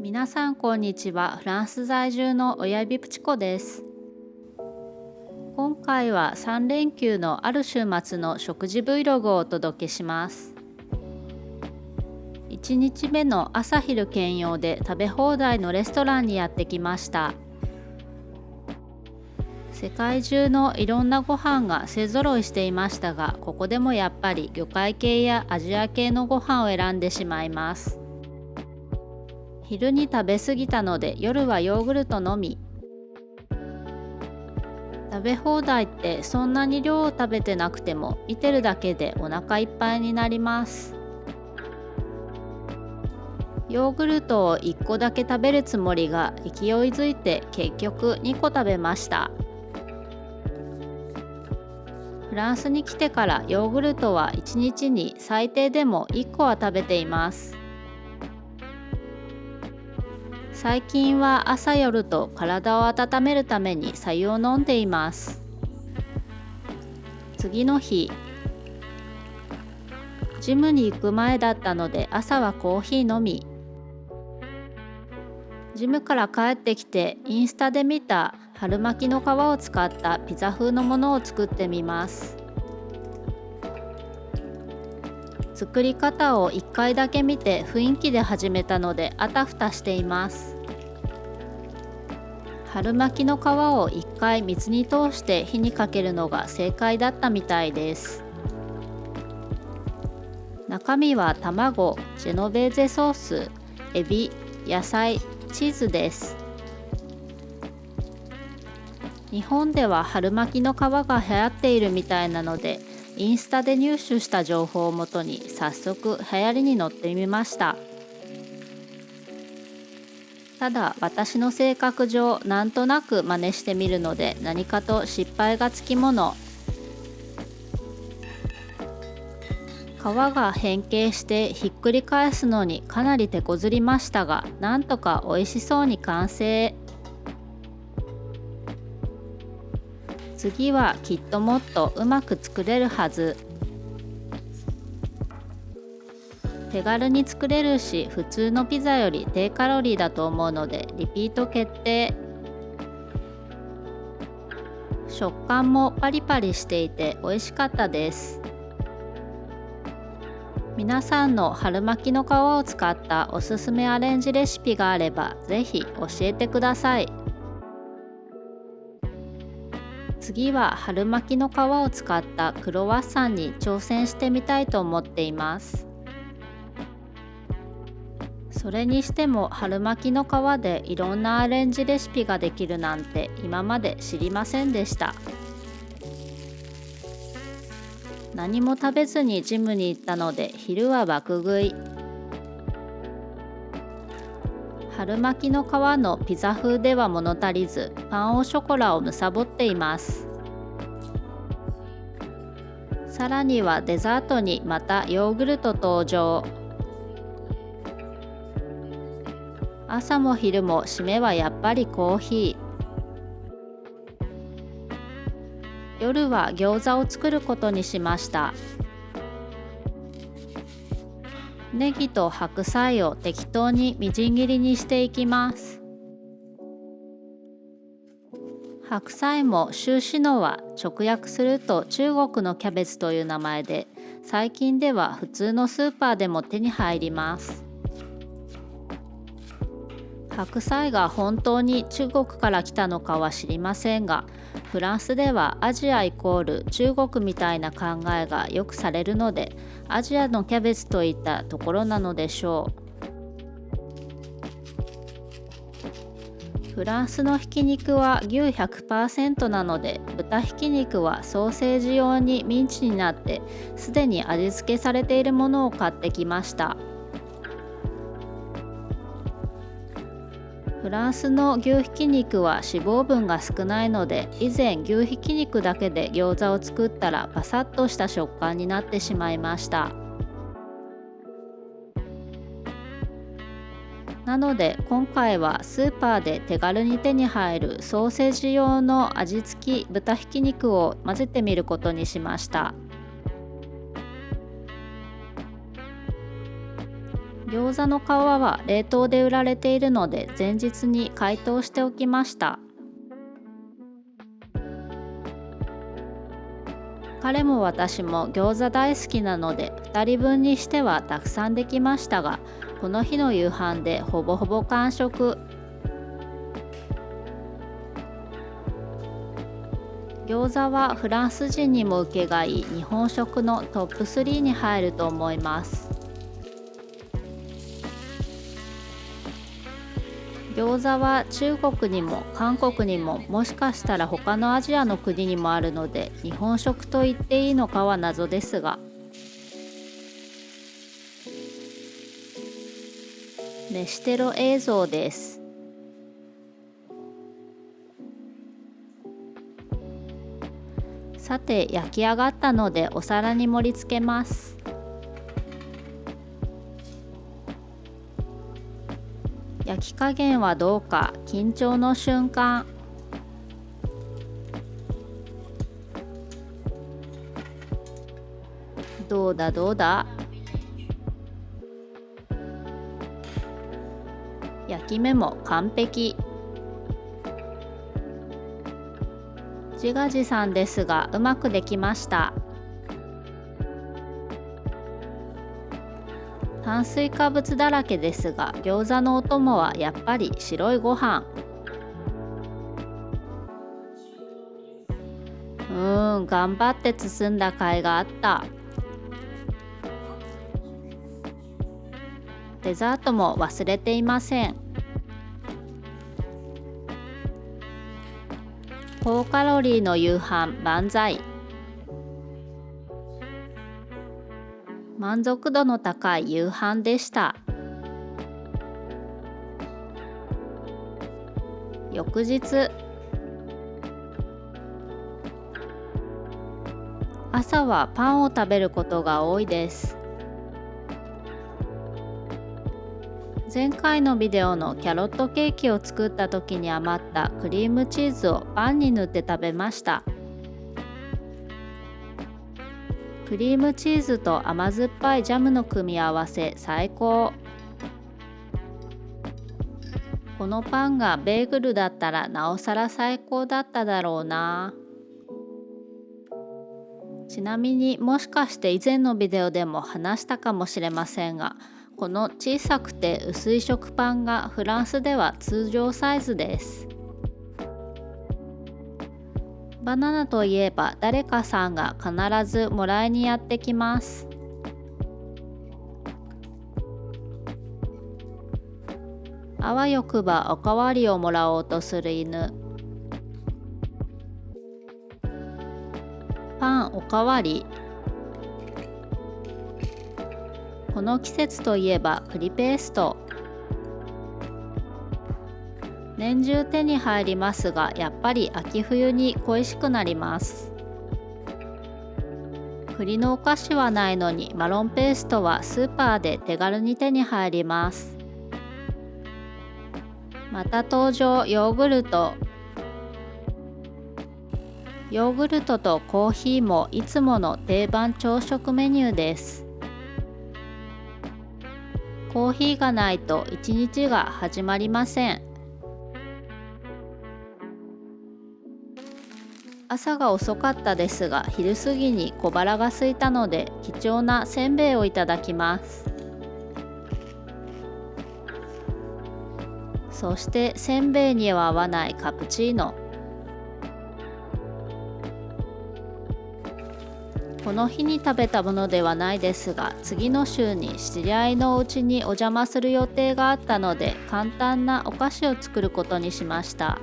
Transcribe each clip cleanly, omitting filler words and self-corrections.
皆さんこんにちは。フランス在住の親指プチコです。今回は3連休のある週末の食事 Vlog をお届けします。1日目の朝昼兼用で食べ放題のレストランにやってきました。世界中のいろんなご飯が勢ぞろいしていましたが、ここでもやっぱり魚介系やアジア系のご飯を選んでしまいます。昼に食べ過ぎたので夜はヨーグルトのみ。食べ放題ってそんなに量を食べてなくても見てるだけでお腹いっぱいになります。ヨーグルトを1個だけ食べるつもりが勢いづいて結局2個食べました。フランスに来てからヨーグルトは1日に最低でも1個は食べています。最近は朝夜と体を温めるために白湯を飲んでいます。次の日、ジムに行く前だったので朝はコーヒーのみ。ジムから帰ってきてインスタで見た春巻きの皮を使ったピザ風のものを作ってみます。作り方を1回だけ見て雰囲気で始めたのであたふたしています。春巻きの皮を1回水に通して火にかけるのが正解だったみたいです。中身は卵、ジェノベーゼソース、エビ、野菜、チーズです。日本では春巻きの皮が流行っているみたいなので、インスタで入手した情報をもとに早速流行りに乗ってみました。ただ私の性格上なんとなく真似してみるので何かと失敗がつきもの。皮が変形してひっくり返すのにかなり手こずりましたが、なんとか美味しそうに完成。次はきっともっとうまく作れるはず。手軽に作れるし普通のピザより低カロリーだと思うのでリピート決定。食感もパリパリしていて美味しかったです。皆さんの春巻きの皮を使ったおすすめアレンジレシピがあればぜひ教えてください。次は春巻きの皮を使ったクロワッサンに挑戦してみたいと思っています。それにしても春巻きの皮でいろんなアレンジレシピができるなんて今まで知りませんでした。何も食べずにジムに行ったので昼は爆食い。春巻きの皮のピザ風では物足りず、パンオショコラを貪っています。さらにはデザートにまたヨーグルト登場。朝も昼も締めはやっぱりコーヒー。夜は餃子を作ることにしました。ネギと白菜を適当にみじん切りにしていきます。白菜もシューシノは直訳すると中国のキャベツという名前で、最近では普通のスーパーでも手に入ります。白菜が本当に中国から来たのかは知りませんが、フランスではアジアイコール中国みたいな考えがよくされるので、アジアのキャベツといったところなのでしょう。フランスのひき肉は牛 100% なので、豚ひき肉はソーセージ用にミンチになってすでに味付けされているものを買ってきました。フランスの牛ひき肉は脂肪分が少ないので、以前牛ひき肉だけで餃子を作ったらパサッとした食感になってしまいました。なので今回はスーパーで手軽に手に入るソーセージ用の味付き豚ひき肉を混ぜてみることにしました。餃子の皮は冷凍で売られているので前日に解凍しておきました。彼も私も餃子大好きなので2人分にしてはたくさんできましたが、この日の夕飯でほぼほぼ完食。餃子はフランス人にも受けがいい日本食のトップ3に入ると思います。餃子は中国にも韓国にももしかしたら他のアジアの国にもあるので日本食と言っていいのかは謎ですが、飯テロ映像です。さて焼き上がったのでお皿に盛り付けます。焼き加減はどうか緊張の瞬間。どうだどうだ。焼き目も完璧。自画自賛ですがうまくできました。炭水化物だらけですが餃子のお供はやっぱり白いご飯。頑張って包んだ甲斐があった。デザートも忘れていません。高カロリーの夕飯万歳。満足度の高い夕飯でした。翌日、朝はパンを食べることが多いです。前回のビデオのキャロットケーキを作った時に余ったクリームチーズをパンに塗って食べました。クリームチーズと甘酸っぱいジャムの組み合わせ最高。このパンがベーグルだったらなおさら最高だっただろうな。ちなみにもしかして以前のビデオでも話したかもしれませんが、この小さくて薄い食パンがフランスでは通常サイズです。バナナといえば誰かさんが必ずもらいにやってきます。あわよくばおかわりをもらおうとする犬。パンおかわり。この季節といえば栗ペースト。年中手に入りますがやっぱり秋冬に恋しくなります。栗のお菓子はないのにマロンペーストはスーパーで手軽に手に入ります。また登場ヨーグルト。ヨーグルトとコーヒーもいつもの定番朝食メニューです。コーヒーがないと一日が始まりません。朝が遅かったですが昼過ぎに小腹が空いたので貴重なせんべいをいただきます。そしてせんべいには合わないカプチーノ。この日に食べたものではないですが次の週に知り合いのお家にお邪魔する予定があったので簡単なお菓子を作ることにしました。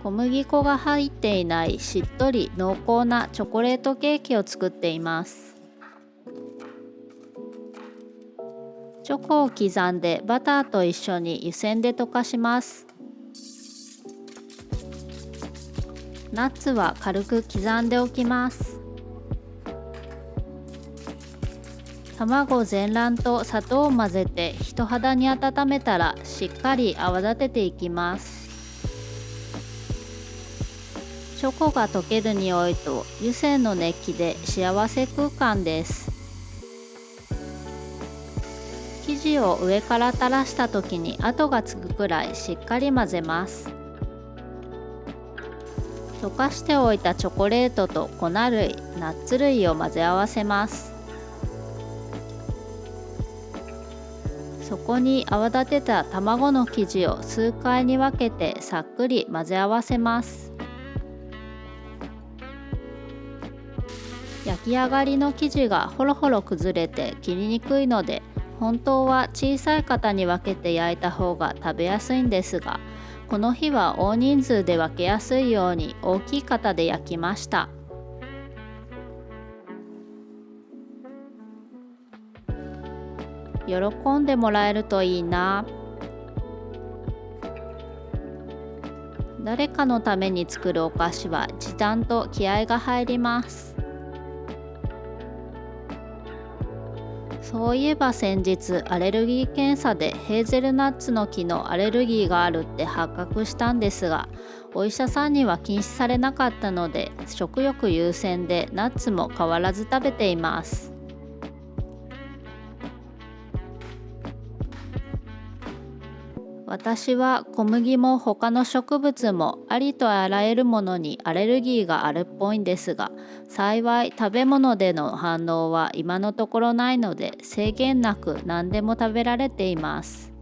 小麦粉が入っていないしっとり濃厚なチョコレートケーキを作っています。チョコを刻んでバターと一緒に湯煎で溶かします。ナッツは軽く刻んでおきます。卵全卵と砂糖を混ぜて人肌に温めたらしっかり泡立てていきます。チョコが溶ける匂いと湯煎の熱気で幸せ空間です。地を上から垂らした時に跡がつくくらいしっかり混ぜます。溶かしておいたチョコレートと粉類、ナッツ類を混ぜ合わせます。そこに泡立てた卵の生地を数回に分けてさっくり混ぜ合わせます。焼き上がりの生地がほろほろ崩れて切りにくいので、本当は小さい型に分けて焼いた方が食べやすいんですが、この日は大人数で分けやすいように大きい型で焼きました。喜んでもらえるといいな。誰かのために作るお菓子は時短と気合が入ります。そういえば先日アレルギー検査でヘーゼルナッツの木のアレルギーがあるって発覚したんですが、お医者さんには禁止されなかったので食欲優先でナッツも変わらず食べています。私は小麦も他の植物もありとあらゆるものにアレルギーがあるっぽいんですが、幸い食べ物での反応は今のところないので制限なく何でも食べられています。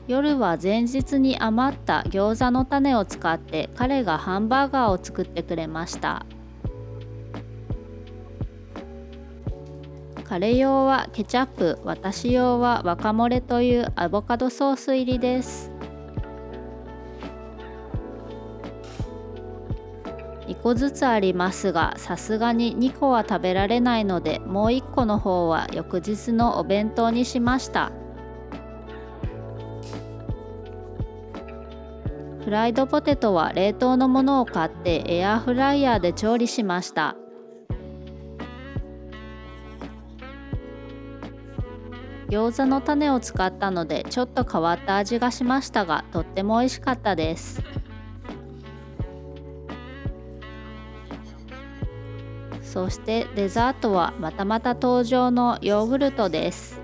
夜は前日に余った餃子の種を使って彼がハンバーガーを作ってくれました。彼用はケチャップ、私用はワカモレというアボカドソース入りです。2個ずつありますが、さすがに2個は食べられないので、もう1個の方は翌日のお弁当にしました。フライドポテトは冷凍のものを買ってエアフライヤーで調理しました。餃子の種を使ったのでちょっと変わった味がしましたが、とっても美味しかったです。そしてデザートはまたまた登場のヨーグルトです。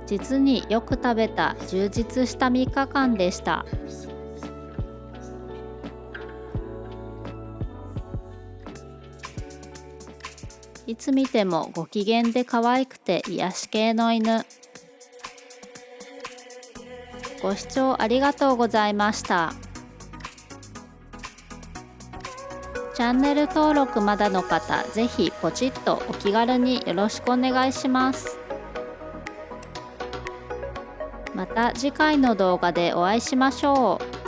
実によく食べた充実した3日間でした。いつ見てもご機嫌で可愛くて癒し系の犬。ご視聴ありがとうございました。チャンネル登録まだの方、ぜひポチッとお気軽によろしくお願いします。また次回の動画でお会いしましょう。